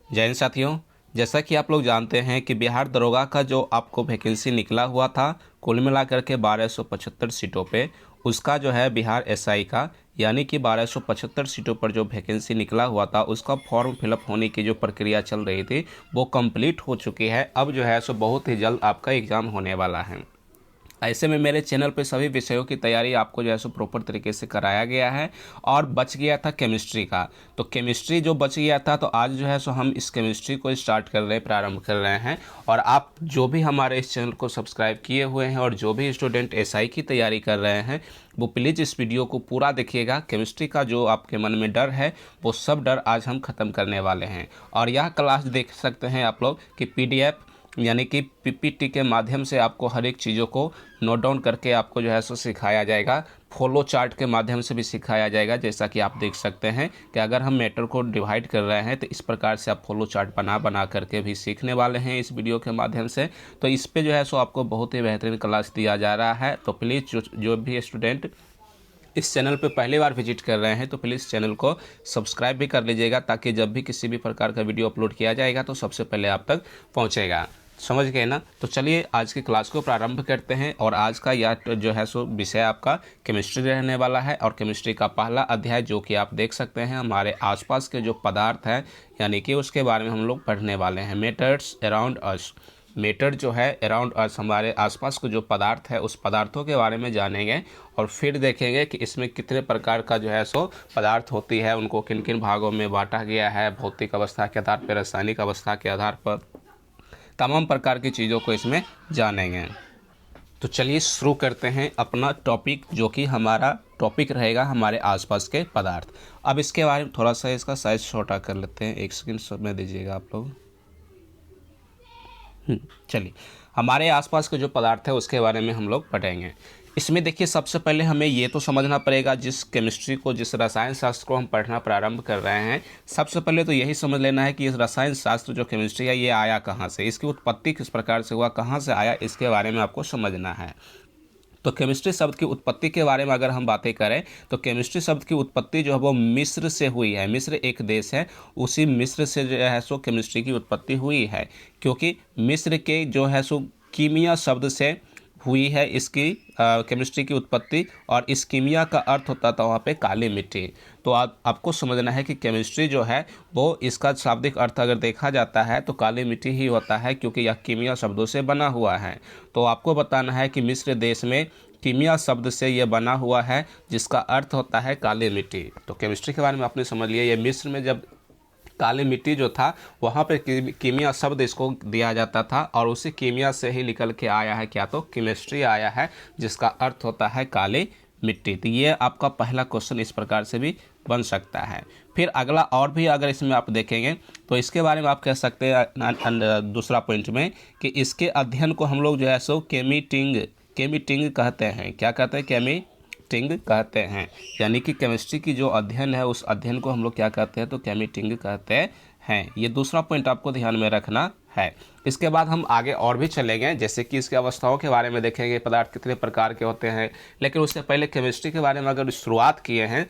जय हिंद साथियों, जैसा कि आप लोग जानते हैं कि बिहार दरोगा का जो आपको वैकेंसी निकला हुआ था कुल मिलाकर के 1275 सीटों पे, उसका जो है बिहार एसआई का यानी कि 1275 सीटों पर जो वैकेंसी निकला हुआ था उसका फॉर्म फिलअप होने की जो प्रक्रिया चल रही थी वो कंप्लीट हो चुकी है। अब जो है सो बहुत ही जल्द आपका एग्ज़ाम होने वाला है। ऐसे में मेरे चैनल पे सभी विषयों की तैयारी आपको जो है सो प्रॉपर तरीके से कराया गया है। और बच गया था केमिस्ट्री का, तो केमिस्ट्री जो बच गया था तो आज जो है सो हम इस केमिस्ट्री को स्टार्ट कर रहे हैं, प्रारंभ कर रहे हैं। और आप जो भी हमारे इस चैनल को सब्सक्राइब किए हुए हैं और जो भी स्टूडेंट एसआई की तैयारी कर रहे हैं वो प्लीज़ इस वीडियो को पूरा देखिएगा। केमिस्ट्री का जो आपके मन में डर है वो सब डर आज हम ख़त्म करने वाले हैं। और यह क्लास देख सकते हैं आप लोग कि पीडीएफ यानी कि पीपीटी के माध्यम से आपको हर एक चीज़ों को नोट डाउन करके आपको जो है सो सिखाया जाएगा। फॉलो चार्ट के माध्यम से भी सिखाया जाएगा। जैसा कि आप देख सकते हैं कि अगर हम मैटर को डिवाइड कर रहे हैं तो इस प्रकार से आप फॉलो चार्ट बना करके भी सीखने वाले हैं इस वीडियो के माध्यम से। तो इस पे जो है सो आपको बहुत ही बेहतरीन क्लास दिया जा रहा है। तो प्लीज़ जो भी स्टूडेंट इस चैनल पे पहली बार विजिट कर रहे हैं तो प्लीज़ चैनल को सब्सक्राइब भी कर लीजिएगा, ताकि जब भी किसी भी प्रकार का वीडियो अपलोड किया जाएगा तो सबसे पहले आप तक पहुंचेगा। समझ गए ना? तो चलिए आज की क्लास को प्रारंभ करते हैं। और आज का यह जो है सो विषय आपका केमिस्ट्री रहने वाला है। और केमिस्ट्री का पहला अध्याय जो कि आप देख सकते हैं हमारे आसपास के जो पदार्थ हैं यानी कि उसके बारे में हम लोग पढ़ने वाले हैं। मैटर्स अराउंड अस, मैटर जो है अराउंड अर्थ हमारे आसपास के जो पदार्थ है उस पदार्थों के बारे में जानेंगे। और फिर देखेंगे कि इसमें कितने प्रकार का जो है सो पदार्थ होती है, उनको किन किन भागों में बांटा गया है, भौतिक अवस्था के आधार पर, रासायनिक अवस्था के आधार पर, तमाम प्रकार की चीज़ों को इसमें जानेंगे। तो चलिए शुरू करते हैं अपना टॉपिक, जो कि हमारा टॉपिक रहेगा हमारे आसपास के पदार्थ। अब इसके बारे में थोड़ा सा इसका साइज छोटा कर लेते हैं, एक सेकंड समय दीजिएगा आप लोग। चलिए हमारे आसपास के जो पदार्थ है उसके बारे में हम लोग पढ़ेंगे। इसमें देखिए सबसे पहले हमें ये तो समझना पड़ेगा, जिस केमिस्ट्री को, जिस रसायन शास्त्र को हम पढ़ना प्रारंभ कर रहे हैं, सबसे पहले तो यही समझ लेना है कि इस रसायन शास्त्र जो केमिस्ट्री है ये आया कहाँ से, इसकी उत्पत्ति किस प्रकार से हुआ, कहाँ से आया, इसके बारे में आपको समझना है। तो केमिस्ट्री शब्द की उत्पत्ति के बारे में अगर हम बातें करें तो केमिस्ट्री शब्द की उत्पत्ति जो है वो मिस्र से हुई है। मिस्र एक देश है, उसी मिस्र से जो है सो केमिस्ट्री की उत्पत्ति हुई है, क्योंकि मिस्र के जो है सो कीमिया शब्द से हुई है इसकी केमिस्ट्री की उत्पत्ति। और इस कीमिया का अर्थ होता था वहाँ पे काली मिट्टी। तो आपको समझना है कि केमिस्ट्री जो है वो, इसका शाब्दिक अर्थ अगर देखा जाता है तो काली मिट्टी ही होता है, क्योंकि यह कीमिया शब्दों से बना हुआ है। तो आपको बताना है कि मिस्र देश में कीमिया शब्द से यह बना हुआ है जिसका अर्थ होता है काली मिट्टी। तो केमिस्ट्री के बारे में आपने समझ लिया। ये मिस्र में जब काली मिट्टी जो था वहाँ पे कीमिया शब्द इसको दिया जाता था, और उसी कीमिया से ही निकल के आया है क्या, तो केमिस्ट्री आया है जिसका अर्थ होता है काली मिट्टी। तो ये आपका पहला क्वेश्चन इस प्रकार से भी बन सकता है। फिर अगला और भी अगर इसमें आप देखेंगे तो इसके बारे में आप कह सकते हैं दूसरा पॉइंट में कि इसके अध्ययन को हम लोग जो है सो केमिटिंग कहते हैं। क्या कहते हैं? केमिटिंग कहते हैं। यानी कि केमिस्ट्री की जो अध्ययन है उस अध्ययन को हम लोग क्या कहते हैं, तो केमिटिंग कहते हैं। ये दूसरा पॉइंट आपको ध्यान में रखना है। इसके बाद हम आगे और भी चलेंगे, जैसे कि इसके अवस्थाओं के बारे में देखेंगे, पदार्थ कितने प्रकार के होते हैं। लेकिन उससे पहले केमिस्ट्री के बारे में अगर शुरुआत किए हैं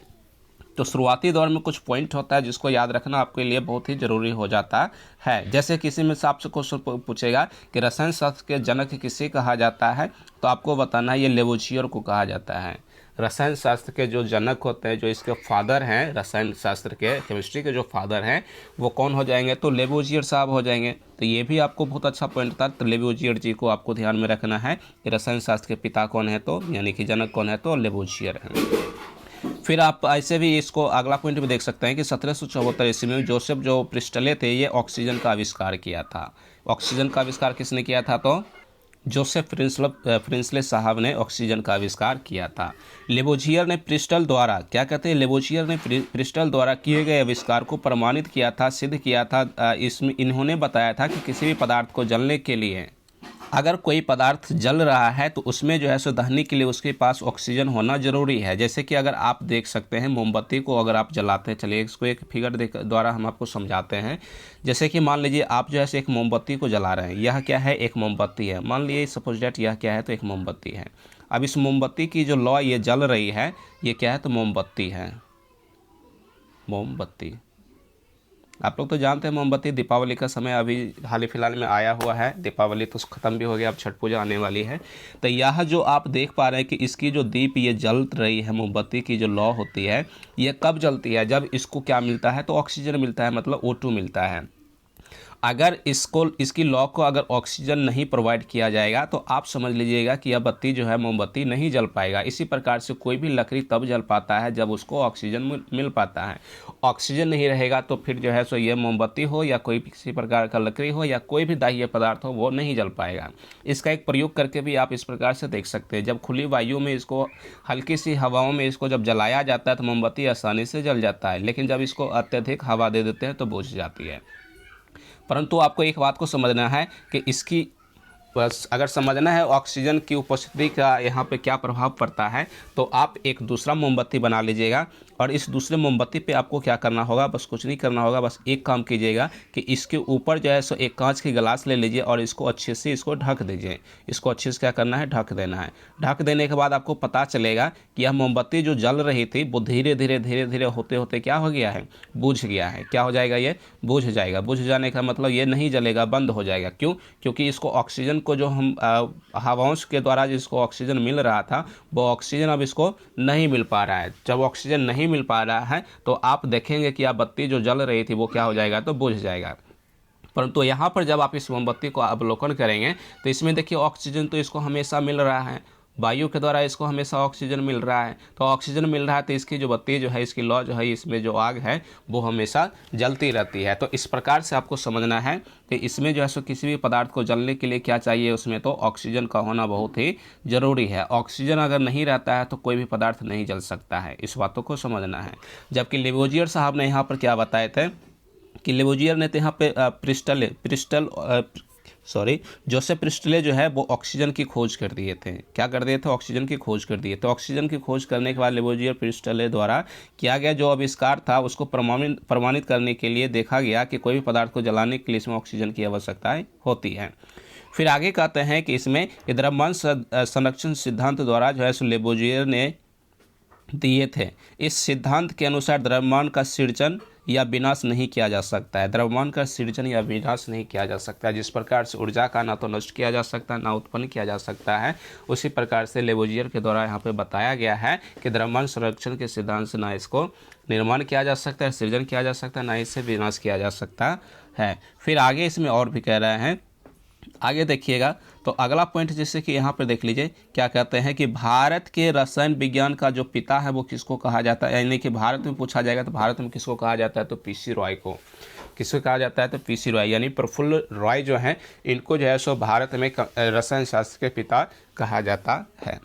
तो शुरुआती दौर में कुछ पॉइंट होता है जिसको याद रखना आपके लिए बहुत ही ज़रूरी हो जाता है। जैसे किसी में से आपसे क्वेश्चन पूछेगा कि रसायन शास्त्र के जनक किसे कहा जाता है, तो आपको बताना है ये लेवोजियर को कहा जाता है। रसायन शास्त्र के जो जनक होते हैं, जो इसके फादर हैं, रसायन शास्त्र के, केमिस्ट्री के जो फादर हैं वो कौन हो जाएंगे, तो लेवोजियर साहब हो जाएंगे। तो ये भी आपको बहुत अच्छा पॉइंट था। तो लेवोजियर जी को आपको ध्यान में रखना है कि रसायन शास्त्र के पिता कौन है, तो यानी कि जनक कौन है, तो लेवोजियर हैं। फिर आप ऐसे भी इसको अगला पॉइंट भी देख सकते हैं कि 1774 ईस्वी में जोसेफ जो प्रिस्टले थे ये ऑक्सीजन का आविष्कार किया था। ऑक्सीजन का आविष्कार किसने किया था, तो जोसेफ प्रिंसले साहब ने ऑक्सीजन का आविष्कार किया था। लेवोजियर ने प्रिस्टल द्वारा, क्या कहते हैं, लेवोजियर ने प्रिस्टल द्वारा किए गए आविष्कार को प्रमाणित किया था, सिद्ध किया था। इसमें इन्होंने बताया था कि किसी भी पदार्थ को जलने के लिए, अगर कोई पदार्थ जल रहा है तो उसमें जो है सो दहने के लिए उसके पास ऑक्सीजन होना ज़रूरी है। जैसे कि अगर आप देख सकते हैं मोमबत्ती को अगर आप जलाते हैं, चलिए इसको एक फिगर द्वारा हम आपको समझाते हैं। जैसे कि मान लीजिए आप जो है एक मोमबत्ती को जला रहे हैं, यह क्या है, एक मोमबत्ती है। मान लीजिए सपोज डेट यह क्या है, तो एक मोमबत्ती है। अब इस मोमबत्ती की जो लौ ये जल रही है, ये क्या है, तो मोमबत्ती है, मोमबत्ती। आप लोग तो जानते हैं मोमबत्ती दीपावली का समय अभी हाल ही फिलहाल में आया हुआ है, दीपावली तो ख़त्म भी हो गया, अब छठ पूजा आने वाली है। तो यह जो आप देख पा रहे हैं कि इसकी जो दीप ये जल रही है, मोमबत्ती की जो लौ होती है ये कब जलती है, जब इसको क्या मिलता है, तो ऑक्सीजन मिलता है, मतलब O2 मिलता है। अगर इसकी लौ को अगर ऑक्सीजन नहीं प्रोवाइड किया जाएगा तो आप समझ लीजिएगा कि यह बत्ती जो है मोमबत्ती नहीं जल पाएगा। इसी प्रकार से कोई भी लकड़ी तब जल पाता है जब उसको ऑक्सीजन मिल पाता है। ऑक्सीजन नहीं रहेगा तो फिर जो है सो ये मोमबत्ती हो या कोई किसी प्रकार का लकड़ी हो या कोई भी दाह्य पदार्थ हो वो नहीं जल पाएगा। इसका एक प्रयोग करके भी आप इस प्रकार से देख सकते हैं। जब खुली वायु में इसको, हल्की सी हवाओं में इसको जब जलाया जाता है तो मोमबत्ती आसानी से जल जाता है, लेकिन जब इसको अत्यधिक हवा दे देते हैं तो बुझ जाती है। परंतु आपको एक बात को समझना है कि इसकी बस अगर समझना है ऑक्सीजन की उपस्थिति का यहाँ पे क्या प्रभाव पड़ता है, तो आप एक दूसरा मोमबत्ती बना लीजिएगा और इस दूसरे मोमबत्ती पे आपको क्या करना होगा, बस कुछ नहीं करना होगा, बस एक काम कीजिएगा कि इसके ऊपर जो है सो एक कांच की गिलास ले लीजिए और इसको अच्छे से इसको ढक दीजिए। इसको अच्छे से क्या करना है, ढक देना है। ढक देने के बाद आपको पता चलेगा कि यह मोमबत्ती जो जल रही थी वो धीरे धीरे होते होते क्या हो गया है, बुझ गया है। क्या हो जाएगा, ये बुझ जाएगा। बुझ जाने का मतलब ये नहीं जलेगा, बंद हो जाएगा। क्यों? क्योंकि इसको ऑक्सीजन को जो हम हवाओं के द्वारा जिसको ऑक्सीजन मिल रहा था वो ऑक्सीजन अब इसको नहीं मिल पा रहा है। जब ऑक्सीजन नहीं मिल पा रहा है तो आप देखेंगे कि यह बत्ती जो जल रही थी वो क्या हो जाएगा, तो बुझ जाएगा। परंतु यहाँ पर जब आप इस मोमबत्ती को अवलोकन करेंगे तो इसमें देखिए ऑक्सीजन तो इसको हमेशा मिल रहा है, वायु के द्वारा इसको हमेशा ऑक्सीजन मिल रहा है। तो ऑक्सीजन मिल रहा है तो इसकी जो बत्ती जो है, इसकी लौ जो है, इसमें जो आग है वो हमेशा जलती रहती है। तो इस प्रकार से आपको समझना है कि इसमें जो है सो किसी भी पदार्थ को जलने के लिए क्या चाहिए, उसमें तो ऑक्सीजन का होना बहुत ही ज़रूरी है। ऑक्सीजन अगर नहीं रहता है तो कोई भी पदार्थ नहीं जल सकता है, इस बातों को समझना है। जबकि लेवोजियर साहब ने यहाँ पर क्या बताए थे कि लेवोजियर ने तो यहाँ पे जोसेफ प्रिस्टले जो है वो ऑक्सीजन की खोज कर दिए थे। क्या कर दिए थे, ऑक्सीजन की खोज कर दिए। तो ऑक्सीजन की खोज करने के बाद लेवोजियर प्रिस्टले द्वारा किया गया जो आविष्कार था उसको प्रमाणित करने के लिए देखा गया कि कोई भी पदार्थ को जलाने के लिए इसमें ऑक्सीजन की आवश्यकताएं होती है। फिर आगे कहते हैं कि इसमें द्रव्यमान संरक्षण सिद्धांत द्वारा जो है लेवोजियर ने दिए थे। इस सिद्धांत के अनुसार द्रव्यमान का सृजन या विनाश नहीं किया जा सकता है। द्रव्यमान का सृजन या विनाश नहीं किया जा सकता है। जिस प्रकार से ऊर्जा का ना तो नष्ट किया जा सकता है ना उत्पन्न किया जा सकता है, उसी प्रकार से लेवोजियर के द्वारा यहाँ पे बताया गया है कि द्रव्यमान संरक्षण के सिद्धांत से ना इसको निर्माण किया जा सकता है, सृजन किया जा सकता है, ना इससे विनाश किया जा सकता है। फिर आगे इसमें और भी कह रहे हैं, आगे देखिएगा। तो अगला पॉइंट जैसे कि यहाँ पर देख लीजिए क्या कहते हैं कि भारत के रसायन विज्ञान का जो पिता है वो किसको कहा जाता है, यानी कि भारत में पूछा जाएगा तो भारत में किसको कहा जाता है, तो पीसी रॉय को। किसको कहा जाता है, तो पीसी रॉय, यानी प्रफुल्ल रॉय जो हैं इनको जो है सो भारत में रसायन शास्त्र के पिता कहा जाता है।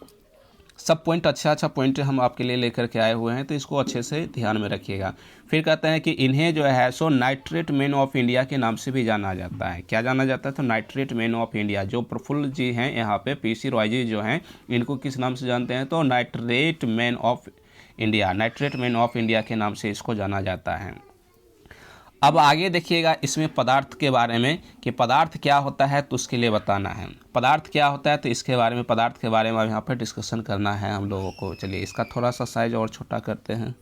सब पॉइंट अच्छा पॉइंट हम आपके लिए लेकर के आए हुए हैं, तो इसको अच्छे से ध्यान में रखिएगा। फिर कहते हैं कि इन्हें जो है सो नाइट्रेट मैन ऑफ इंडिया के नाम से भी जाना जाता है। क्या जाना जाता है, तो नाइट्रेट मैन ऑफ इंडिया। जो प्रफुल्ल जी हैं यहाँ पे, पीसी रॉय जी जो हैं, इनको किस नाम से जानते हैं, तो nitrate man of India, nitrate man of India के नाम से इसको जाना जाता है। अब आगे देखिएगा इसमें पदार्थ के बारे में कि पदार्थ क्या होता है तो उसके लिए बताना है। पदार्थ क्या होता है तो इसके बारे में, पदार्थ के बारे में अब यहाँ पर डिस्कशन करना है हम लोगों को। चलिए इसका थोड़ा सा साइज और छोटा करते हैं।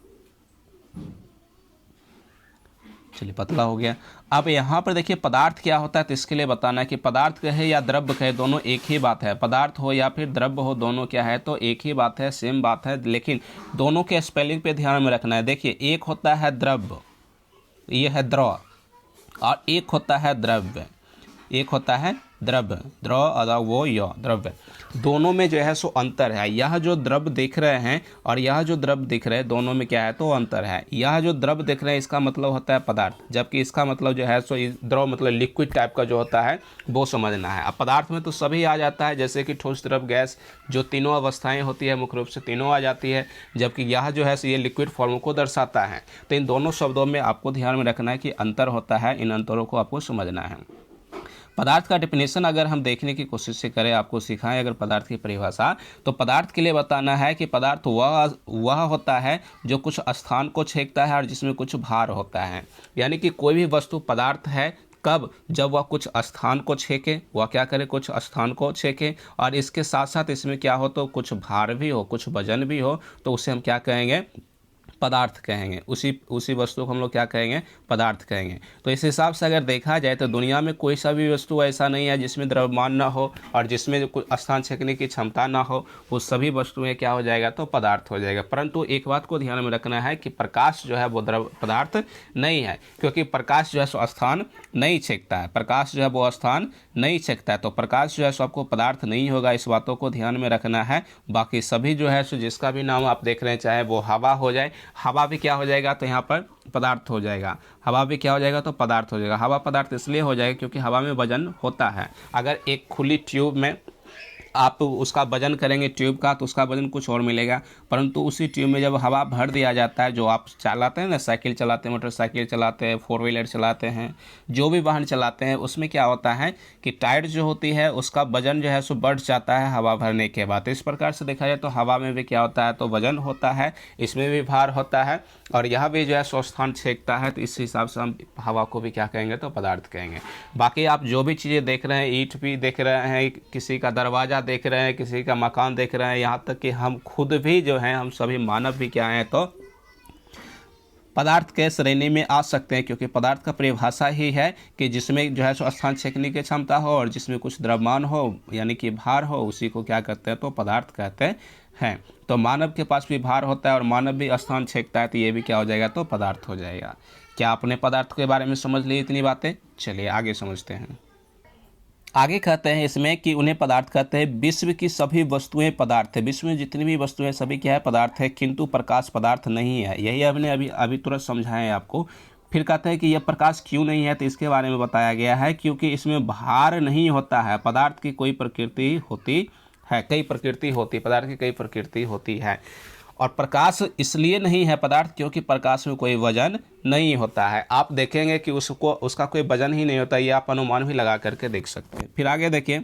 चलिए पतला हो गया। अब यहाँ पर देखिए पदार्थ क्या होता है तो इसके लिए बताना है कि पदार्थ कहे या द्रव्य कहे दोनों एक ही बात है। पदार्थ हो या फिर द्रव्य हो दोनों क्या है, तो एक ही बात है, सेम बात है, लेकिन दोनों के स्पेलिंग पे ध्यान में रखना है। देखिए एक होता है द्रव्य, ये है द्रव, और एक होता है द्रव्य, एक होता है द्रव्य, द्रव अदा वो य द्रव्य। दोनों में जो है सो अंतर है। यह जो द्रव्य दिख रहे हैं और यह जो द्रव्य दिख रहे हैं दोनों में क्या है, तो अंतर है। यह जो द्रव्य दिख रहे हैं इसका मतलब होता है पदार्थ, जबकि इसका मतलब जो है सो द्रव मतलब लिक्विड टाइप का जो होता है वो समझना है। अब पदार्थ में तो सभी आ जाता है, जैसे कि ठोस, द्रव, गैस, जो तीनों अवस्थाएं होती है मुख्य रूप से तीनों आ जाती है, जबकि यह जो है ये लिक्विड फॉर्म को दर्शाता है। तो इन दोनों शब्दों में आपको ध्यान में रखना है कि अंतर होता है, इन अंतरों को आपको समझना है। पदार्थ का डेफिनेशन अगर हम देखने की कोशिश से करें, आपको सिखाएं अगर पदार्थ की परिभाषा, तो पदार्थ के लिए बताना है कि पदार्थ वह होता है जो कुछ स्थान को छेकता है और जिसमें कुछ भार होता है। यानी कि कोई भी वस्तु पदार्थ है कब, जब वह कुछ स्थान को छेके, वह क्या करे, कुछ स्थान को छेके, और इसके साथ साथ इसमें क्या हो, तो कुछ भार भी हो, कुछ वजन भी हो, तो उसे हम क्या कहेंगे, पदार्थ कहेंगे, उसी वस्तु को हम लोग क्या कहेंगे, पदार्थ कहेंगे। तो इस हिसाब से अगर देखा जाए तो दुनिया में कोई सा भी वस्तु ऐसा नहीं है जिसमें द्रव्यमान ना हो और जिसमें कोई स्थान छेकने की क्षमता ना हो, वो सभी वस्तुएं क्या हो जाएगा, तो पदार्थ हो जाएगा। परंतु एक बात को ध्यान में रखना है कि प्रकाश जो है वो द्रव पदार्थ नहीं है, क्योंकि प्रकाश जो है सो स्थान नहीं छेकता है, प्रकाश जो है वो स्थान नहीं छेकता है, तो प्रकाश जो है सो आपको पदार्थ नहीं होगा, इस बातों को ध्यान में रखना है। बाकी सभी जो है सो जिसका भी नाम आप देख रहे हैं, चाहे वो हवा हो जाए, हवा भी क्या हो जाएगा, तो यहाँ पर पदार्थ हो जाएगा, हवा भी क्या हो जाएगा, तो पदार्थ हो जाएगा। हवा पदार्थ इसलिए हो जाएगा क्योंकि हवा में वजन होता है। अगर एक खुली ट्यूब में आप उसका वजन करेंगे ट्यूब का, तो उसका वजन कुछ और मिलेगा, परंतु उसी ट्यूब में जब हवा भर दिया जाता है, जो आप चलाते हैं ना, साइकिल चलाते हैं, मोटरसाइकिल चलाते हैं, 4 व्हीलर चलाते हैं, जो भी वाहन चलाते हैं, उसमें क्या होता है कि टायर जो होती है उसका वजन जो है सो बढ़ जाता है हवा भरने के बाद। इस प्रकार से देखा जाए तो हवा में भी क्या होता है, तो वजन होता है, इसमें भी भार होता है, और यह भी जो है सो स्थान छेकता है। तो इस हिसाब से हम हवा को भी क्या कहेंगे, तो पदार्थ कहेंगे। बाकी आप जो भी चीज़ें देख रहे हैं, ईंट भी देख रहे हैं, किसी का दरवाज़ा देख रहे हैं, किसी का मकान देख रहे हैं, यहाँ तक कि हम खुद भी जो हैं, हम सभी मानव भी क्या हैं, तो पदार्थ के श्रेणी में आ सकते हैं, क्योंकि पदार्थ का परिभाषा ही है कि जिसमें जो है सो स्थान छेकने की क्षमता हो और जिसमें कुछ द्रव्यमान हो यानी कि भार हो, उसी को क्या कहते हैं, तो पदार्थ कहते हैं। तो मानव के पास भी भार होता है और मानव भी स्थान छेकता है, तो ये भी क्या हो जाएगा, तो पदार्थ हो जाएगा। क्या आपने पदार्थ के बारे में समझ ली इतनी बातें? चलिए आगे समझते हैं। आगे कहते हैं इसमें कि उन्हें पदार्थ कहते हैं। विश्व की सभी वस्तुएं पदार्थ है, विश्व में जितनी भी वस्तुएं सभी क्या है, पदार्थ है, किंतु प्रकाश पदार्थ नहीं है। यही हमने अभी तुरंत समझाए आपको। फिर कहते हैं कि यह प्रकाश क्यों नहीं है, तो इसके बारे में बताया गया है क्योंकि इसमें भार नहीं होता है। पदार्थ की कोई प्रकृति होती है, कई प्रकृति होती है, पदार्थ की कई प्रकृति होती है। और प्रकाश इसलिए नहीं है पदार्थ क्योंकि प्रकाश में कोई वजन नहीं होता है। आप देखेंगे कि उसका कोई वजन ही नहीं होता, ये आप अनुमान भी लगा करके देख सकते हैं। फिर आगे देखिए,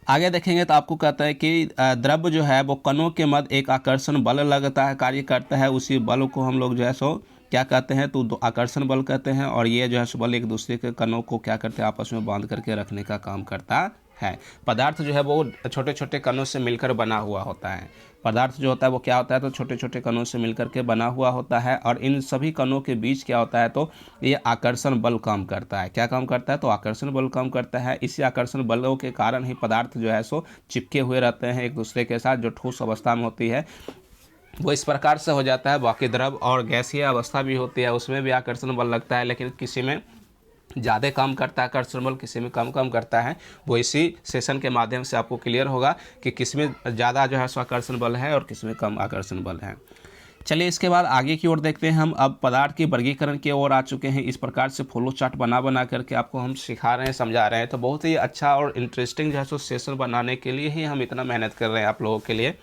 आगे देखेंगे तो आपको कहता है कि द्रव्य जो है वो कणों के मध्य एक आकर्षण बल लगता है, कार्य करता है। उसी बल को हम लोग जो है सो क्या कहते हैं, तो आकर्षण बल कहते हैं। और ये जो है सो बल एक दूसरे के कणों को क्या करते हैं, आपस में बांध करके रखने का काम करता है। पदार्थ जो है वो छोटे छोटे कणों से मिलकर बना हुआ होता है। पदार्थ जो होता है वो क्या होता है, तो छोटे छोटे कणों से मिलकर के बना हुआ होता है। और इन सभी कणों के बीच क्या होता है, तो ये आकर्षण बल काम करता है। क्या काम करता है, तो आकर्षण बल काम करता है। इसी आकर्षण बलों के कारण ही पदार्थ जो है सो चिपके हुए रहते हैं एक दूसरे के साथ। जो ठोस अवस्था में होती है वो इस प्रकार से हो जाता है। बाकी द्रव और गैसीय अवस्था भी होती है, उसमें भी आकर्षण बल लगता है, लेकिन किसी में ज़्यादा काम करता है आकर्षण बल, किसी में कम करता है। वो इसी सेशन के माध्यम से आपको क्लियर होगा कि किस में ज़्यादा जो है सो आकर्षण बल है और किस में कम आकर्षण बल है। चलिए इसके बाद आगे की ओर देखते हैं हम। अब पदार्थ की वर्गीकरण की ओर आ चुके हैं। इस प्रकार से फ्लो चार्ट बना करके आपको हम सिखा रहे हैं, समझा रहे हैं। तो बहुत ही अच्छा और इंटरेस्टिंग जो है सो सेशन बनाने के लिए ही हम इतना मेहनत कर रहे हैं आप लोगों के लिए।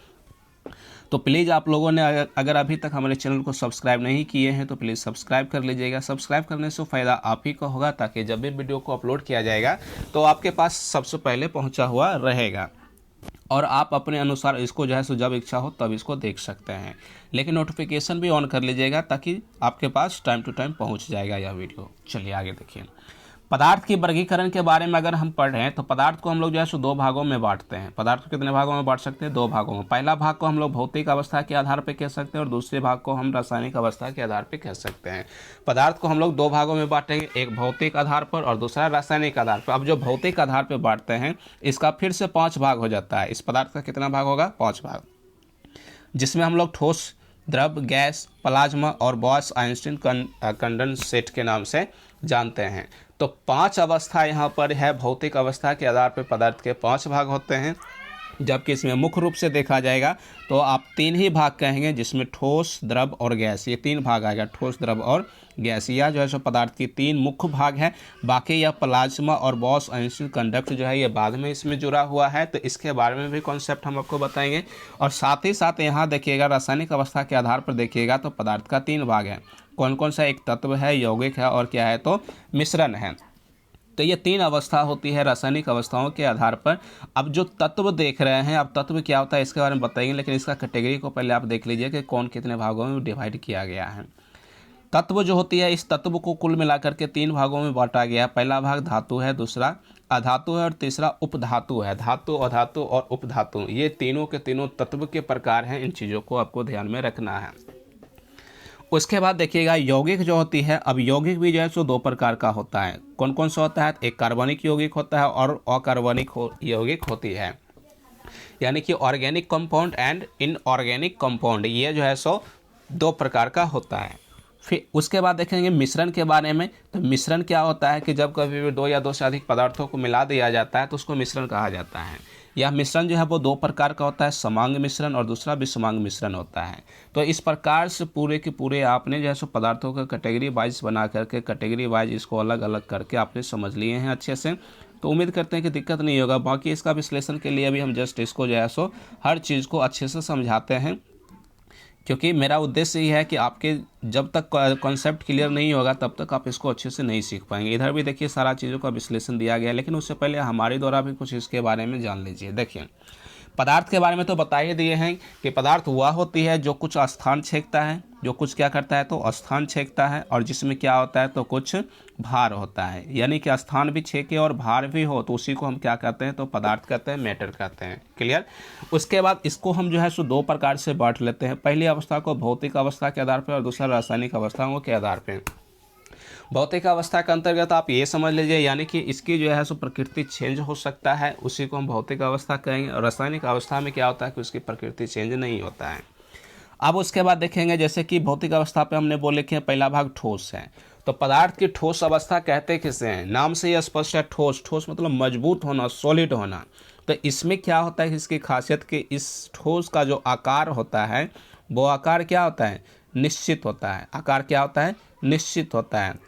तो प्लीज़ आप लोगों ने अगर अभी तक हमारे चैनल को सब्सक्राइब नहीं किए हैं तो प्लीज़ सब्सक्राइब कर लीजिएगा। सब्सक्राइब करने से फ़ायदा आप ही का होगा, ताकि जब भी वीडियो को अपलोड किया जाएगा तो आपके पास सबसे पहले पहुंचा हुआ रहेगा और आप अपने अनुसार इसको जो है सो जब इच्छा हो तब इसको देख सकते हैं। लेकिन नोटिफिकेशन भी ऑन कर लीजिएगा ताकि आपके पास टाइम टू टाइम पहुँच जाएगा यह वीडियो। चलिए आगे देखिए। पदार्थ की वर्गीकरण के बारे में अगर हम पढ़ रहे हैं तो पदार्थ को हम लोग जो है सो 2 भागों में बांटते हैं। पदार्थ को कितने भागों में बांट सकते हैं, 2 भागों में। पहला भाग को हम लोग भौतिक अवस्था के आधार पर कह सकते हैं और दूसरे भाग को हम रासायनिक अवस्था के आधार पर कह सकते हैं। पदार्थ को हम लोग 2 भागों में बांटेंगे, एक भौतिक आधार पर और दूसरा रासायनिक आधार पर। अब जो भौतिक आधार पर बांटते हैं इसका फिर से 5 भाग हो जाता है। इस पदार्थ का कितना भाग होगा, 5 भाग, जिसमें हम लोग ठोस, द्रव, गैस, प्लाज्मा और बॉस आइंस्टीन कंडेंसेट के नाम से जानते हैं। तो 5 अवस्था यहाँ पर है। भौतिक अवस्था के आधार पर पदार्थ के 5 भाग होते हैं, जबकि इसमें मुख्य रूप से देखा जाएगा तो आप 3 ही भाग कहेंगे, जिसमें ठोस, द्रव और गैस, ये 3 भाग आएगा। ठोस, द्रव और गैस, यह जो है सो पदार्थ की 3 मुख्य भाग है। बाकी यह प्लाज्मा और बॉस आइंस्टीन कंडक्ट जो है ये बाद में इसमें जुड़ा हुआ है, तो इसके बारे में भी कॉन्सेप्ट हम आपको बताएंगे। और साथ ही साथ यहाँ देखिएगा रासायनिक अवस्था के आधार पर देखिएगा तो पदार्थ का 3 भाग है। कौन कौन सा, एक तत्व है, यौगिक है और क्या है, तो मिश्रण है। तो ये 3 अवस्था होती है रासायनिक अवस्थाओं के आधार पर। अब जो तत्व देख रहे हैं, अब तत्व क्या होता है इसके बारे में बताएंगे, लेकिन इसका कैटेगरी को पहले आप देख लीजिए कि कौन कितने भागों में डिवाइड किया गया है। तत्व जो होती है, इस तत्व को कुल मिलाकर के 3 भागों में बांटा गया है। पहला भाग धातु है, दूसरा अधातु है और तीसरा उपधातु है। धातु, अधातु और उपधातु, ये तीनों के तीनों तत्व के प्रकार हैं। इन चीज़ों को आपको ध्यान में रखना है। उसके बाद देखिएगा यौगिक जो होती है, अब यौगिक भी जो है सो दो प्रकार का होता है। कौन कौन सा होता है? एक कार्बनिक यौगिक होता है और अकार्बनिक यौगिक होती है, यानी कि organic compound and inorganic compound, ये जो है सो दो प्रकार का होता है। फिर उसके बाद देखेंगे मिश्रण के बारे में। तो मिश्रण क्या होता है कि जब कभी भी दो या दो से अधिक पदार्थों को मिला दिया जाता है तो उसको मिश्रण कहा जाता है। यह मिश्रण जो है वो दो प्रकार का होता है, समांग मिश्रण और दूसरा विषमांग मिश्रण होता है। तो इस प्रकार से पूरे के पूरे आपने जो है सो पदार्थों का कैटेगरी वाइज बना करके, कैटेगरी वाइज इसको अलग अलग करके आपने समझ लिए हैं अच्छे से। तो उम्मीद करते हैं कि दिक्कत नहीं होगा। बाकी इसका विश्लेषण के लिए अभी हम जस्ट इसको जो है सो हर चीज़ को अच्छे से समझाते हैं, क्योंकि मेरा उद्देश्य ये है कि आपके जब तक कॉन्सेप्ट क्लियर नहीं होगा तब तक आप इसको अच्छे से नहीं सीख पाएंगे। इधर भी देखिए सारा चीज़ों का विश्लेषण दिया गया है, लेकिन उससे पहले हमारे द्वारा भी कुछ इसके बारे में जान लीजिए। देखिए पदार्थ के बारे में तो बता ही दिए हैं कि पदार्थ वह होती है जो कुछ स्थान छेकता है, जो कुछ क्या करता है तो स्थान छेकता है, और जिसमें क्या होता है तो कुछ भार होता है, यानी कि स्थान भी छेके और भार भी हो तो उसी को हम क्या कहते हैं तो पदार्थ कहते हैं, मैटर कहते हैं। क्लियर। उसके बाद इसको हम जो है सो दो प्रकार से बांट लेते हैं। पहली अवस्था को भौतिक अवस्था के आधार पर और दूसरा रासायनिक अवस्थाओं के आधार पर। भौतिक अवस्था के अंतर्गत आप ये समझ लीजिए, यानी कि इसकी जो है सो प्रकृति चेंज हो सकता है, उसी को हम भौतिक अवस्था कहेंगे। और रासायनिक अवस्था में क्या होता है कि उसकी प्रकृति चेंज नहीं होता है। अब उसके बाद देखेंगे जैसे कि भौतिक अवस्था पे हमने बोले कि पहला भाग ठोस है। तो पदार्थ की ठोस अवस्था कहते किसे हैं? नाम से यह स्पष्ट है, ठोस। ठोस मतलब मजबूत होना, सॉलिड होना। तो इसमें क्या होता है, इसकी खासियत कि इस ठोस का जो आकार होता है वो आकार क्या होता है? निश्चित होता है। आकार क्या होता है? निश्चित होता है।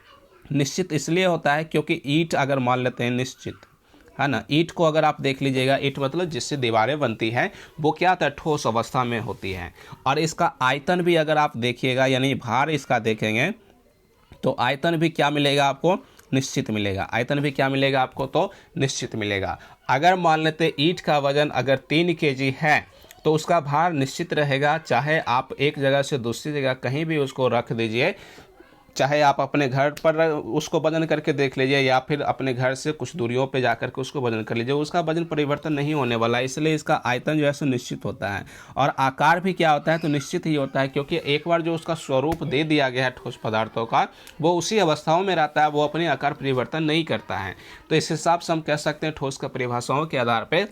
निश्चित इसलिए होता है क्योंकि ईंट अगर मान लेते हैं निश्चित है ना, ईंट को अगर आप देख लीजिएगा, ईंट मतलब जिससे दीवारें बनती हैं वो क्या होता है? ठोस अवस्था में होती है। और इसका आयतन भी अगर आप देखिएगा, यानी भार इसका देखेंगे तो आयतन भी क्या मिलेगा आपको? निश्चित मिलेगा। आयतन भी क्या मिलेगा आपको? तो निश्चित मिलेगा। अगर मान लेते ईंट का वजन अगर 3 kg है तो उसका भार निश्चित रहेगा, चाहे आप एक जगह से दूसरी जगह कहीं भी उसको रख दीजिए, चाहे आप अपने घर पर उसको वजन करके देख लीजिए या फिर अपने घर से कुछ दूरियों पे जाकर के उसको वजन कर लीजिए, उसका वजन परिवर्तन नहीं होने वाला है। इसलिए इसका आयतन जो है सो निश्चित होता है। और आकार भी क्या होता है तो निश्चित ही होता है, क्योंकि एक बार जो उसका स्वरूप दे दिया गया है ठोस पदार्थों का वो उसी अवस्थाओं में रहता है, वो अपने आकार परिवर्तन नहीं करता है। तो इस हिसाब से हम कह सकते हैं ठोस का परिभाषाओं के आधार पर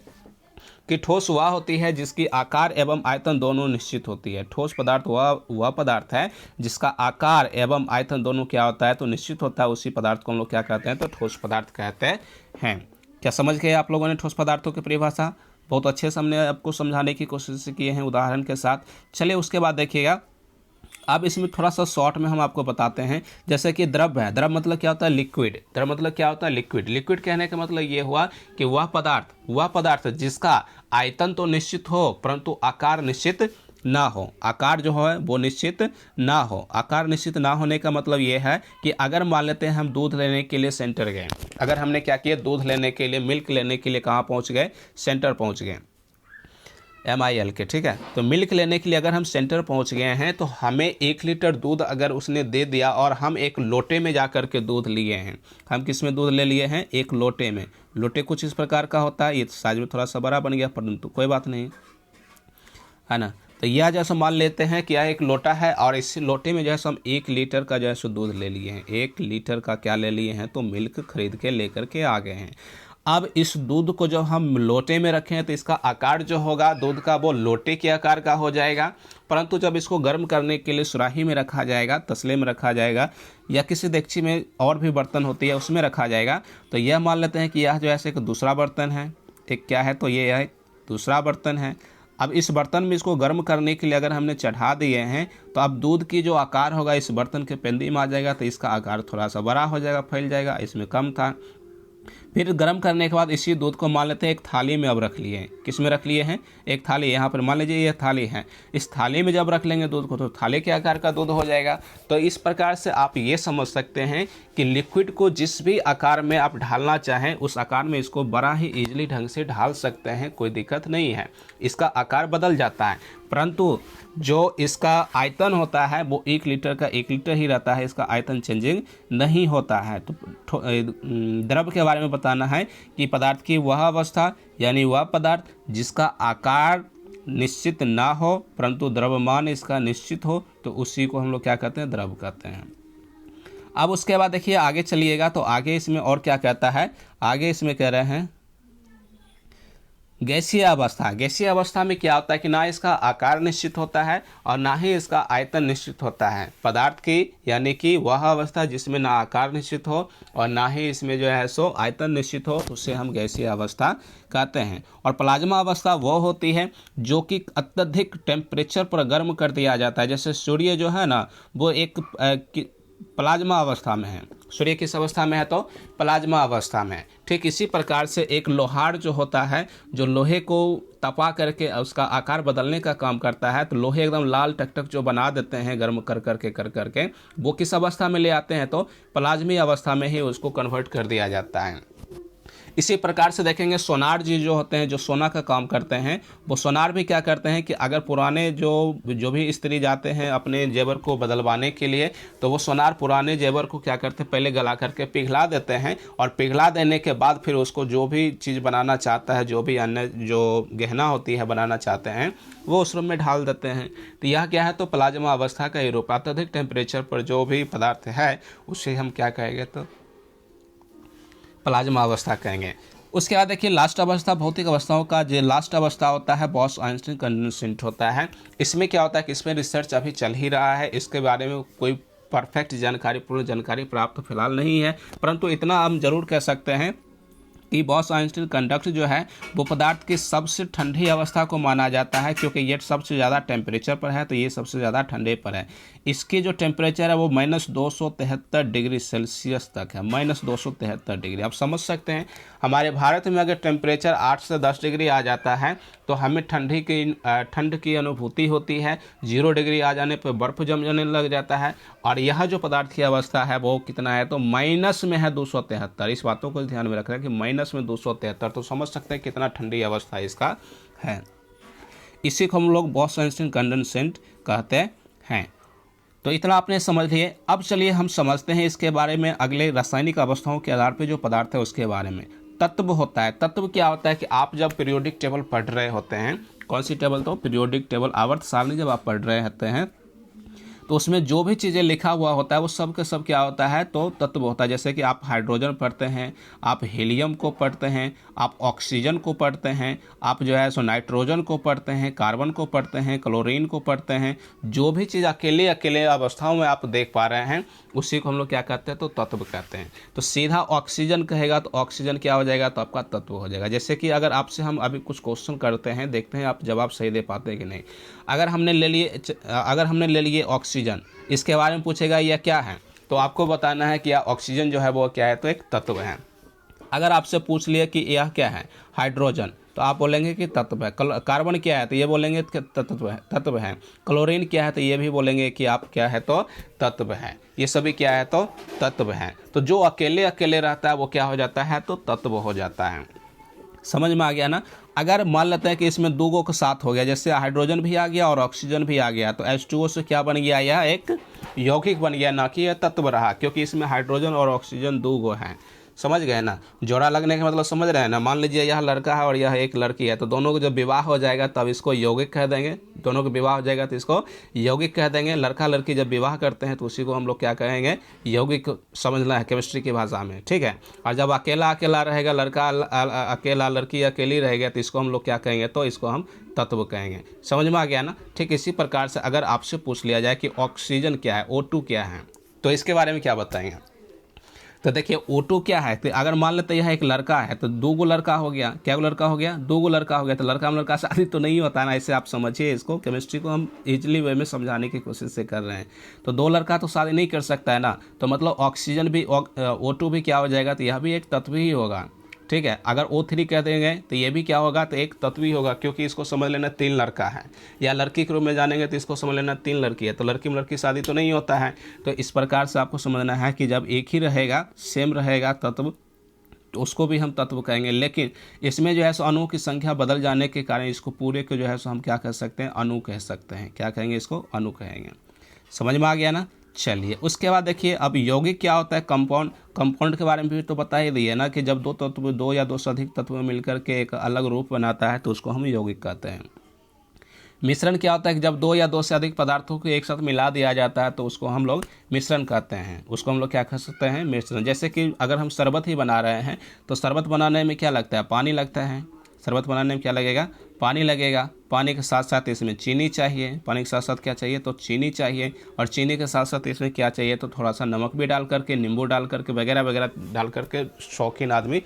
कि ठोस वह होती है जिसकी आकार एवं आयतन दोनों निश्चित होती है। ठोस पदार्थ वह पदार्थ है जिसका आकार एवं आयतन दोनों क्या होता है तो निश्चित होता है, उसी पदार्थ को हम लोग क्या कहते हैं तो ठोस पदार्थ कहते हैं। क्या समझ गए आप लोगों ने ठोस पदार्थों की परिभाषा? बहुत अच्छे से हमने आपको समझाने की कोशिश की है उदाहरण के साथ। चलिए उसके बाद देखिएगा, अब इसमें थोड़ा सा शॉर्ट में हम आपको बताते हैं। जैसे कि द्रव है, द्रव मतलब क्या होता है? लिक्विड। द्रव मतलब क्या होता है? लिक्विड। लिक्विड कहने का मतलब ये हुआ कि वह पदार्थ जिसका आयतन तो निश्चित हो परंतु आकार निश्चित ना हो। आकार जो है वो निश्चित ना हो। आकार निश्चित ना होने का मतलब ये है कि अगर मान लेते हैं हम दूध लेने के लिए सेंटर गए, अगर हमने क्या किया, दूध लेने के लिए, मिल्क लेने के लिए कहाँ पहुँच गए? सेंटर पहुँच गए, MIL के, ठीक है। तो मिल्क लेने के लिए अगर हम सेंटर पहुंच गए हैं तो हमें 1 लीटर दूध अगर उसने दे दिया और हम एक लोटे में जा कर के दूध लिए हैं, हम किस में दूध ले लिए हैं? एक लोटे में। लोटे कुछ इस प्रकार का होता है, ये साइज में थोड़ा सा बड़ा बन गया परंतु कोई बात नहीं है ना। तो यह जैसा मान लेते हैं कि यह एक लोटा है और इस लोटे में जैसे हम 1 लीटर का जैसे दूध ले लिए हैं, 1 लीटर का क्या ले लिए हैं तो मिल्क खरीद के लेकर के आ गए हैं। अब इस दूध को जब हम लोटे में रखें तो इसका आकार जो होगा दूध का वो लोटे के आकार का हो जाएगा, परंतु जब इसको गर्म करने के लिए सुराही में रखा जाएगा, तसले में रखा जाएगा या किसी देगची में और भी बर्तन होती है उसमें रखा जाएगा, तो यह मान लेते हैं कि यह जो ऐसे एक दूसरा बर्तन है, एक क्या है तो ये है दूसरा बर्तन है। अब इस बर्तन में इसको गर्म करने के लिए अगर हमने चढ़ा दिए हैं तो अब दूध की जो आकार होगा इस बर्तन के पेंदी में आ जाएगा, तो इसका आकार थोड़ा सा बड़ा हो जाएगा, फैल जाएगा, इसमें कम था। फिर गर्म करने के बाद इसी दूध को मान लेते हैं एक थाली में अब रख लिए हैं। किस में रख लिए हैं? एक थाली। यहाँ पर मान लीजिए ये थाली है, इस थाली में जब रख लेंगे दूध को तो थाली के आकार का दूध हो जाएगा। तो इस प्रकार से आप ये समझ सकते हैं कि लिक्विड को जिस भी आकार में आप ढालना चाहें उस आकार में इसको बड़ा ही ईजिली ढंग से ढाल सकते हैं, कोई दिक्कत नहीं है। इसका आकार बदल जाता है, परंतु जो इसका आयतन होता है वो 1 लीटर का 1 लीटर ही रहता है, इसका आयतन चेंजिंग नहीं होता है। तो द्रव के बारे में बताना है कि पदार्थ की वह अवस्था यानी वह पदार्थ जिसका आकार निश्चित ना हो परंतु द्रव्यमान इसका निश्चित हो तो उसी को हम लोग क्या कहते हैं, द्रव कहते हैं। अब उसके बाद देखिए आगे चलिएगा तो आगे इसमें और क्या कहता है, आगे इसमें कह रहे हैं गैसीय अवस्था। गैसीय अवस्था में क्या होता है कि ना इसका आकार निश्चित होता है और ना ही इसका आयतन निश्चित होता है। पदार्थ की यानी कि वह अवस्था जिसमें ना आकार निश्चित हो और ना ही इसमें जो है सो आयतन निश्चित हो, उसे हम गैसीय अवस्था कहते हैं। और प्लाज्मा अवस्था वो होती है जो कि अत्यधिक टेम्परेचर पर गर्म कर दिया जाता है। जैसे सूर्य जो है ना वो एक प्लाज्मा अवस्था में है। सूर्य किस अवस्था में है, तो प्लाज्मा अवस्था में। ठीक इसी प्रकार से एक लोहार जो होता है, जो लोहे को तपा करके उसका आकार बदलने का काम करता है, तो लोहे एकदम लाल टकटक जो बना देते हैं गर्म कर करके वो किस अवस्था में ले आते हैं, तो प्लाज्मी अवस्था में ही उसको कन्वर्ट कर दिया जाता है। इसी प्रकार से देखेंगे सोनार जी जो होते हैं, जो सोना का काम करते हैं, वो सोनार भी क्या करते हैं कि अगर पुराने जो भी स्त्री जाते हैं अपने जेवर को बदलवाने के लिए, तो वो सोनार पुराने जेवर को क्या करते हैं, पहले गला करके पिघला देते हैं और पिघला देने के बाद फिर उसको जो भी चीज़ बनाना चाहता है, जो भी अन्य जो गहना होती है बनाना चाहते हैं, वो उस रूम में ढाल देते हैं। तो यह क्या है, तो प्लाज्मा अवस्था का ही रूप। अत्यधिक टेम्परेचर पर जो भी पदार्थ है उसे हम क्या कहेंगे, तो प्लाज्मा अवस्था कहेंगे। उसके बाद देखिए लास्ट अवस्था, भौतिक अवस्थाओं का जो लास्ट अवस्था होता है बॉस आइंस्टीन कंडेंसेट होता है। इसमें क्या होता है कि इसमें रिसर्च अभी चल ही रहा है, इसके बारे में कोई परफेक्ट जानकारी, पूर्ण जानकारी प्राप्त फिलहाल नहीं है, परंतु इतना हम जरूर कह सकते हैं कि बॉस आइंस्टीन कंडक्ट जो है वो पदार्थ की सबसे ठंडी अवस्था को माना जाता है, क्योंकि ये सबसे ज़्यादा टेम्परेचर पर है, तो ये सबसे ज़्यादा ठंडे पर है। इसकी जो टेम्परेचर है वो -273 डिग्री सेल्सियस तक है, -273 डिग्री। आप समझ सकते हैं हमारे भारत में अगर टेम्परेचर 8 से 10 डिग्री आ जाता है तो हमें ठंड की अनुभूति होती है। 0 डिग्री आ जाने पर बर्फ़ जम जाने लग जाता है। और यह जो पदार्थ की अवस्था है वो कितना है, तो माइनस में है 273। इस बातों को ध्यान में रखना है कि माइनस में 273, तो समझ सकते हैं कितना ठंडी अवस्था इसका है। इसी को हम लोग बॉस आइंस्टीन कंडेंसेट कहते हैं। तो इतना आपने समझ लिए। अब चलिए हम समझते हैं इसके बारे में अगले रासायनिक अवस्थाओं के आधार पर जो पदार्थ है उसके बारे में। तत्व होता है। तत्व क्या होता है कि आप जब पीरियोडिक टेबल पढ़ रहे होते हैं, कौन सी टेबल, तो पीरियोडिक टेबल आवर्त सारणी जब आप पढ़ रहे होते हैं तो उसमें जो भी चीज़ें लिखा हुआ होता है वो सब के सब क्या होता है, तो तत्व होता है। जैसे कि आप हाइड्रोजन पढ़ते हैं, आप हीलियम को पढ़ते हैं, आप ऑक्सीजन को पढ़ते हैं, आप जो है सो नाइट्रोजन को पढ़ते हैं, कार्बन को पढ़ते हैं, क्लोरीन को पढ़ते हैं। जो भी चीज़ अकेले अकेले अवस्थाओं में आप देख पा रहे हैं उसी को हम लोग क्या कहते हैं, तो तत्व कहते हैं। तो सीधा ऑक्सीजन कहेगा तो ऑक्सीजन क्या हो जाएगा, तो आपका तत्व हो जाएगा। जैसे कि अगर आपसे हम अभी कुछ क्वेश्चन करते हैं, देखते हैं आप जवाब सही दे पाते हैं कि नहीं। अगर हमने ले लिए ऑक्सीजन, इसके बारे में पूछेगा यह क्या है, तो आपको बताना है कि यह ऑक्सीजन जो है वो क्या है, तो एक तत्व है। अगर आपसे पूछ लिया कि यह क्या है, हाइड्रोजन, तो आप बोलेंगे कि तत्व है। कार्बन क्या है, तो ये बोलेंगे कि तत्व है। क्लोरीन क्या है, तो ये भी बोलेंगे कि आप क्या है, तो तत्व है। ये सभी क्या है, तो तत्व है। तो जो अकेले अकेले रहता है वो क्या हो जाता है, तो तत्व हो जाता है। समझ में आ गया ना। अगर मान लेते हैं कि इसमें दो गो के साथ हो गया, जैसे हाइड्रोजन भी आ गया और ऑक्सीजन भी आ गया, तो H2O से क्या बन गया, यह एक यौगिक बन गया, ना कि यह तत्व रहा, क्योंकि इसमें हाइड्रोजन और ऑक्सीजन दो गो हैं। समझ गए ना। जोड़ा लगने का मतलब समझ रहे हैं ना। मान लीजिए यह लड़का है और यह एक लड़की है, तो दोनों को जब विवाह हो जाएगा तब इसको यौगिक कह देंगे। दोनों का विवाह हो जाएगा तो इसको यौगिक कह देंगे। लड़का लड़की जब विवाह करते हैं तो उसी को हम लोग क्या कहेंगे, यौगिक। समझना है केमिस्ट्री की भाषा में, ठीक है। और जब अकेला अकेला रहेगा, लड़का अकेला लड़की अकेली रहेगा, तो इसको हम लोग क्या कहेंगे, तो इसको हम तत्व कहेंगे। समझ में आ गया ना। ठीक इसी प्रकार से अगर आपसे पूछ लिया जाए कि ऑक्सीजन क्या है, O2 क्या है, तो इसके बारे में क्या बताएंगे। तो देखिए O2 क्या है, तो अगर मान लेते यह एक लड़का है तो दो गो लड़का हो गया। क्या लड़का हो गया, दो गो लड़का हो गया। तो लड़का में लड़का शादी तो नहीं होता ना, ऐसे आप समझिए इसको। केमिस्ट्री को हम इजीली वे में समझाने की कोशिश से कर रहे हैं। तो दो लड़का तो शादी नहीं कर सकता है ना, तो मतलब ऑक्सीजन भी O2 भी क्या हो जाएगा, तो यह भी एक तत्व ही होगा, ठीक है। अगर O3 कह देंगे तो ये भी क्या होगा, तो एक तत्व ही होगा, क्योंकि इसको समझ लेना 3 लड़का है। या लड़की के रूप में जानेंगे तो इसको समझ लेना 3 लड़की है। तो लड़की में लड़की शादी तो नहीं होता है। तो इस प्रकार से आपको समझना है कि जब एक ही रहेगा, सेम रहेगा तत्व, तो उसको भी हम तत्व कहेंगे। लेकिन इसमें जो है सो अणुओं की संख्या बदल जाने के कारण इसको पूरे को जो है सो हम क्या कह सकते हैं, अणु कह सकते हैं। क्या कहेंगे, इसको अणु कहेंगे। समझ में आ गया ना। चलिए उसके बाद देखिए अब यौगिक क्या होता है, कंपाउंड। कंपाउंड के बारे में भी तो बता ही दिए ना कि जब दो या दो से अधिक तत्व मिलकर के एक अलग रूप बनाता है तो उसको हम यौगिक कहते हैं। मिश्रण क्या होता है कि जब दो या दो से अधिक पदार्थों को एक साथ मिला दिया जाता है तो उसको हम लोग मिश्रण कहते हैं। उसको हम लोग क्या कह सकते हैं, मिश्रण। जैसे कि अगर हम शरबत ही बना रहे हैं तो शरबत बनाने में क्या लगता है, पानी लगता है। शरबत बनाने में क्या लगेगा, पानी लगेगा। पानी के साथ साथ इसमें चीनी चाहिए, पानी के साथ साथ क्या चाहिए, तो चीनी चाहिए। और चीनी के साथ साथ इसमें क्या चाहिए, तो थोड़ा सा नमक भी डाल करके, नींबू डाल करके, वगैरह वगैरह डाल करके शौकीन आदमी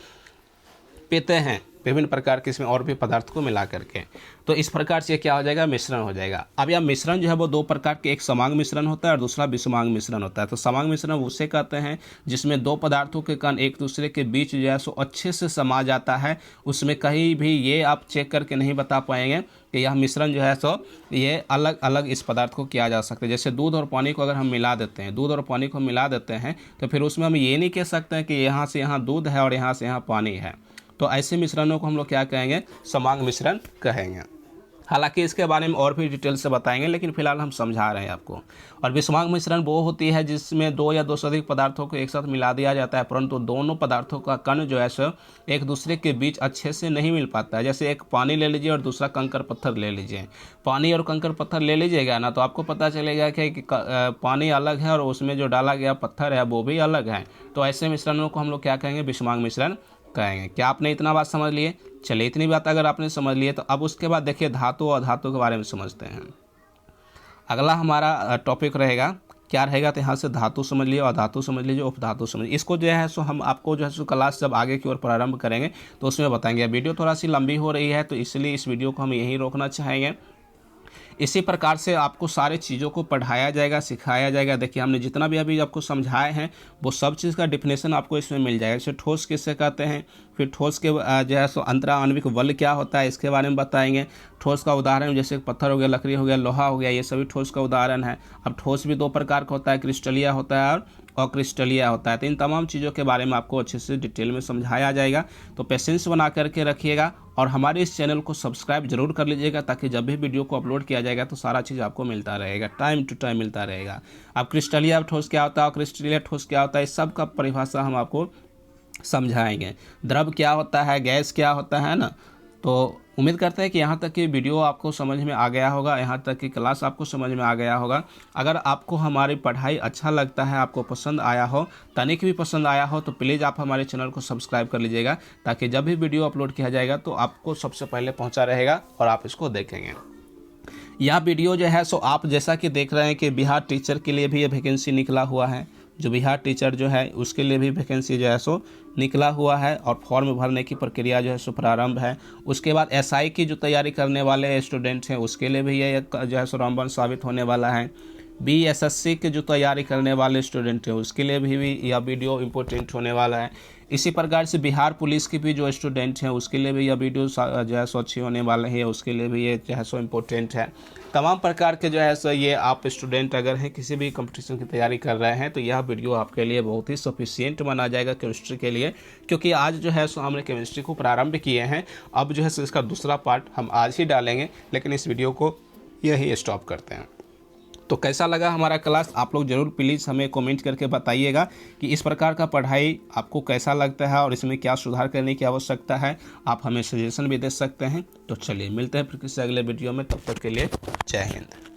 पीते हैं विभिन्न प्रकार के इसमें और भी पदार्थ को मिला करके। तो इस प्रकार से क्या हो जाएगा, मिश्रण हो जाएगा। अब यह मिश्रण जो है वो दो प्रकार के, एक समांग मिश्रण होता है और दूसरा विषमांग मिश्रण होता है। तो समांग मिश्रण उसे कहते हैं जिसमें दो पदार्थों के कण एक दूसरे के बीच जो है सो अच्छे से समा जाता है। उसमें कहीं भी ये आप चेक करके नहीं बता पाएंगे कि यह मिश्रण जो है सो ये अलग अलग इस पदार्थ को किया जा सकता है। जैसे दूध और पानी को अगर हम मिला देते हैं, दूध और पानी को मिला देते हैं तो फिर उसमें हम ये नहीं कह सकते हैं कि यहाँ से यहाँ दूध है और यहाँ से यहाँ पानी है। तो ऐसे मिश्रणों को हम लोग क्या कहेंगे, समांग मिश्रण कहेंगे। हालांकि इसके बारे में और भी डिटेल से बताएंगे, लेकिन फिलहाल हम समझा रहे हैं आपको। और विषमांग मिश्रण वो होती है जिसमें दो या दो से अधिक पदार्थों को एक साथ मिला दिया जाता है, परंतु दोनों पदार्थों का कण जो है सो एक दूसरे के बीच अच्छे से नहीं मिल पाता है। जैसे एक पानी ले लीजिए और दूसरा कंकर पत्थर ले लीजिए। पानी और कंकर पत्थर ले लीजिएगा ना, तो आपको पता चलेगा कि पानी अलग है और उसमें जो डाला गया पत्थर है वो भी अलग है। तो ऐसे मिश्रणों को हम लोग क्या कहेंगे, विषमांग मिश्रण कहेंगे। क्या आपने इतना बात समझ लिए? चलिए, इतनी बात अगर आपने समझ लिए तो अब उसके बाद देखिए धातु और अधातु के बारे में समझते हैं। अगला हमारा टॉपिक रहेगा, क्या रहेगा, तो यहाँ से धातु समझ लिए, अधातु समझ लीजिए, उपधातु समझ लीजिए। इसको जो है सो हम आपको जो है सो क्लास जब आगे की ओर प्रारंभ करेंगे तो उसमें बताएंगे। वीडियो थोड़ा सी लंबी हो रही है तो इसलिए इस वीडियो को हम यहीं रोकना चाहेंगे। इसी प्रकार से आपको सारे चीज़ों को पढ़ाया जाएगा, सिखाया जाएगा। देखिए हमने जितना भी अभी आपको समझाए हैं वो सब चीज़ का डिफिनेशन आपको इसमें मिल जाएगा। जैसे ठोस किससे कहते हैं, फिर ठोस के जो है सो अंतराण्विक बल क्या होता है इसके बारे में बताएंगे। ठोस का उदाहरण जैसे पत्थर हो गया, लकड़ी हो गया, लोहा हो गया, ये सभी ठोस का उदाहरण है। अब ठोस भी दो प्रकार का होता है, क्रिस्टलीय होता है और अक्रिस्टलीय होता है। तो इन तमाम चीज़ों के बारे में आपको अच्छे से डिटेल में समझाया जाएगा। तो पेशेंस बना करके रखिएगा और हमारे इस चैनल को सब्सक्राइब जरूर कर लीजिएगा, ताकि जब भी वीडियो को अपलोड किया जाएगा तो सारा चीज़ आपको मिलता रहेगा, टाइम टू टाइम मिलता रहेगा। अब क्रिस्टलीय ठोस क्या होता है, अक्रिस्टलीय ठोस क्या होता है, इस सब का परिभाषा हम आपको समझाएंगे। द्रव क्या होता है, गैस क्या होता है ना। तो उम्मीद करते हैं कि यहाँ तक की वीडियो आपको समझ में आ गया होगा, यहाँ तक की क्लास आपको समझ में आ गया होगा। अगर आपको हमारी पढ़ाई अच्छा लगता है, आपको पसंद आया हो, तनिक भी पसंद आया हो, तो प्लीज़ आप हमारे चैनल को सब्सक्राइब कर लीजिएगा, ताकि जब भी वीडियो अपलोड किया जाएगा तो आपको सबसे पहले पहुँचा रहेगा और आप इसको देखेंगे। यह वीडियो जो है सो आप जैसा कि देख रहे हैं कि बिहार टीचर के लिए भी ये वैकेंसी निकला हुआ है। जो बिहार टीचर जो है उसके लिए भी वैकेंसी जो है सो निकला हुआ है और फॉर्म भरने की प्रक्रिया जो है सो प्रारंभ है। उसके बाद एसआई की जो तैयारी करने वाले स्टूडेंट हैं उसके लिए भी ये जो है सो रामबाण साबित होने वाला है। बीएसएससी के जो तैयारी करने वाले स्टूडेंट हैं उसके लिए भी यह वीडियो इम्पोर्टेंट होने वाला है। इसी प्रकार से बिहार पुलिस की भी जो स्टूडेंट हैं उसके लिए भी यह वीडियो जो है सो अच्छी होने वाले हैं, उसके लिए भी ये जो है सो इम्पोर्टेंट है। तमाम प्रकार के जो है सो ये आप स्टूडेंट अगर हैं किसी भी कंपटीशन की तैयारी कर रहे हैं तो यह वीडियो आपके लिए बहुत ही सफिशिएंट माना जाएगा केमिस्ट्री के लिए, क्योंकि आज जो है सो हमने केमिस्ट्री को प्रारंभ किए हैं। अब जो है सो इसका दूसरा पार्ट हम आज ही डालेंगे, लेकिन इस वीडियो को यही स्टॉप करते हैं। तो कैसा लगा हमारा क्लास, आप लोग ज़रूर प्लीज़ हमें कमेंट करके बताइएगा कि इस प्रकार का पढ़ाई आपको कैसा लगता है और इसमें क्या सुधार करने की आवश्यकता है। आप हमें सजेशन भी दे सकते हैं। तो चलिए मिलते हैं फिर किसी अगले वीडियो में, तब तक के लिए जय हिंद।